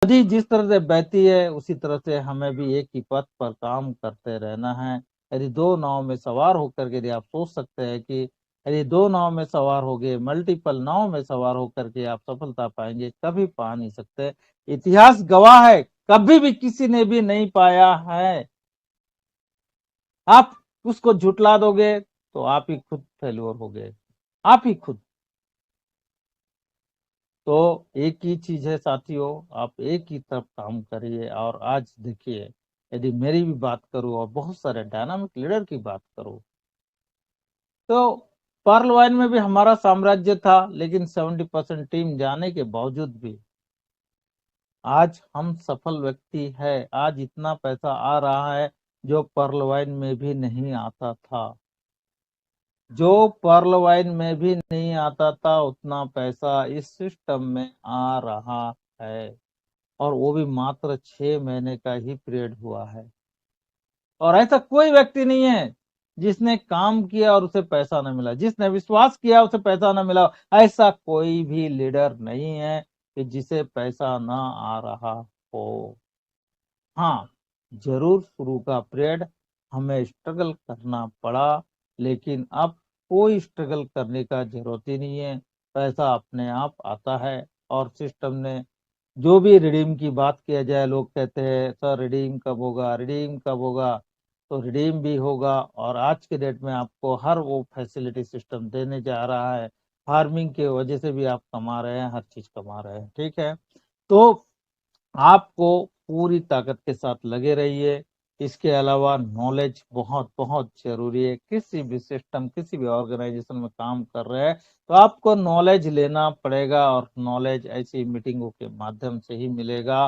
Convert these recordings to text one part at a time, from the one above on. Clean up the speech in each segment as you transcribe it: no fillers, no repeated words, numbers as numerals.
नदी जिस तरह से बहती है उसी तरह से हमें भी एक ही पथ पर काम करते रहना है। यदि दो नाव में सवार होकर के यदि आप सोच सकते हैं कि यदि दो नाव में सवार हो गए, मल्टीपल नाव में सवार होकर के आप सफलता पाएंगे, कभी पा नहीं सकते। इतिहास गवाह है, कभी भी किसी ने भी नहीं पाया है। आप उसको झुटला दोगे तो आप ही खुद फेल्योर हो गए, आप ही खुद। तो एक ही चीज है साथियों, आप एक ही तरफ काम करिए। और आज देखिए, यदि मेरी भी बात करूं और बहुत सारे डायनामिक लीडर की बात करूं, तो पर्ल वाइन में भी हमारा साम्राज्य था, लेकिन 70% टीम जाने के बावजूद भी आज हम सफल व्यक्ति है। आज इतना पैसा आ रहा है जो पर्ल वाइन में भी नहीं आता था, जो पर्ल वाइन में भी नहीं आता था उतना पैसा इस सिस्टम में आ रहा है। और वो भी मात्र 6 महीने का ही पीरियड हुआ है। और ऐसा कोई व्यक्ति नहीं है जिसने काम किया और उसे पैसा न मिला, जिसने विश्वास किया उसे पैसा न मिला। ऐसा कोई भी लीडर नहीं है कि जिसे पैसा ना आ रहा हो। हाँ, जरूर शुरू का पीरियड हमें स्ट्रगल करना पड़ा, लेकिन अब कोई स्ट्रगल करने का जरूरत ही नहीं है। पैसा अपने आप आता है। और सिस्टम ने जो भी रिडीम की बात किया जाए, लोग कहते हैं सर रिडीम कब होगा, रिडीम कब होगा। तो रिडीम भी होगा। और आज के डेट में आपको हर वो फैसिलिटी सिस्टम देने जा रहा है। फार्मिंग के वजह से भी आप कमा रहे हैं, हर चीज कमा रहे हैं, ठीक है। तो आपको पूरी ताकत के साथ लगे रहिए। इसके अलावा नॉलेज बहुत बहुत जरूरी है। किसी भी सिस्टम, किसी भी ऑर्गेनाइजेशन में काम कर रहे हैं तो आपको नॉलेज लेना पड़ेगा। और नॉलेज ऐसी मीटिंगों के माध्यम से ही मिलेगा।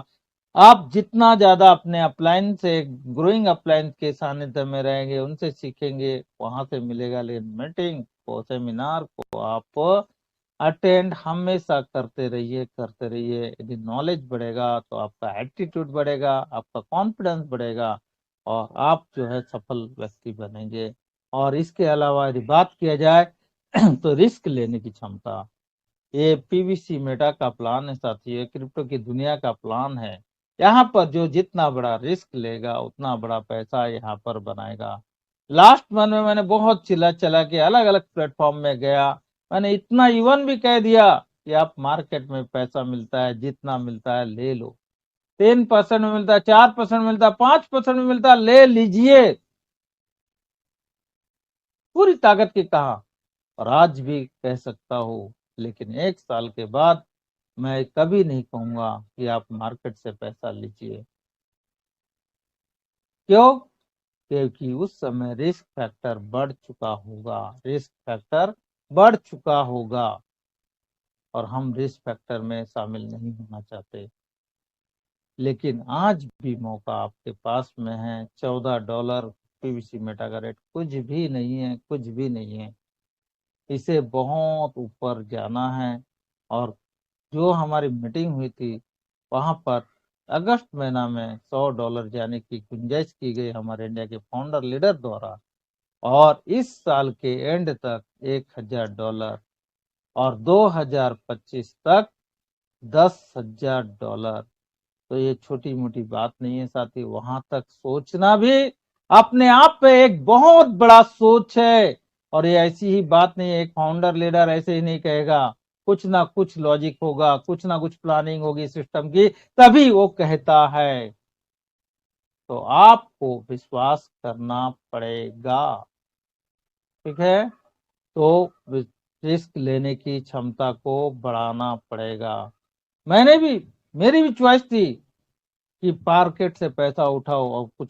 आप जितना ज्यादा अपने अपलाइन से, ग्रोइंग अपलाइन के सानिध्य में रहेंगे, उनसे सीखेंगे, वहां से मिलेगा। लेकिन मीटिंग को, सेमिनार को आप अटेंड हमेशा करते रहिए, करते रहिए। यदि नॉलेज बढ़ेगा तो आपका एटीट्यूड बढ़ेगा, आपका कॉन्फिडेंस बढ़ेगा, और आप जो है सफल व्यक्ति बनेंगे। और इसके अलावा यदि बात किया जाए तो रिस्क लेने की क्षमता, ये पीवीसी मेटा का प्लान है साथियों, क्रिप्टो की दुनिया का प्लान है। यहाँ पर जो जितना बड़ा रिस्क लेगा उतना बड़ा पैसा यहाँ पर बनाएगा। लास्ट मंथ में मैंने बहुत चिल्ला चला के अलग अलग प्लेटफॉर्म में गया। मैंने इतना इवन भी कह दिया कि आप मार्केट में पैसा मिलता है, जितना मिलता है ले लो। 3% में मिलता है, 4% मिलता है, 5% में मिलता है, ले लीजिए। पूरी ताकत की कहा। और आज भी कह सकता हूँ, लेकिन 1 साल के बाद मैं कभी नहीं कहूंगा कि आप मार्केट से पैसा लीजिए। क्यों? क्योंकि उस समय रिस्क फैक्टर बढ़ चुका होगा, रिस्क फैक्टर बढ़ चुका होगा। और हम रिस्क फैक्टर में शामिल नहीं होना चाहते। लेकिन आज भी मौका आपके पास में है। $14 पीवीसी मेटा का रेट कुछ भी नहीं है, कुछ भी नहीं है। इसे बहुत ऊपर जाना है। और जो हमारी मीटिंग हुई थी वहां पर अगस्त महीना में $100 जाने की गुंजाइश की गई हमारे इंडिया के फाउंडर लीडर द्वारा। और इस साल के एंड तक $1000, और 2025 तक $10,000। तो ये छोटी मोटी बात नहीं है साथी, वहां तक सोचना भी अपने आप पे एक बहुत बड़ा सोच है। और ये ऐसी ही बात नहीं है, एक फाउंडर लीडर ऐसे ही नहीं कहेगा। कुछ ना कुछ लॉजिक होगा, कुछ ना कुछ प्लानिंग होगी सिस्टम की, तभी वो कहता है। तो आपको विश्वास करना पड़ेगा, ठीक है। तो रिस्क लेने की क्षमता को बढ़ाना पड़ेगा। मैंने भी, मेरी भी चॉइस थी कि मार्केट से पैसा उठाओ और कुछ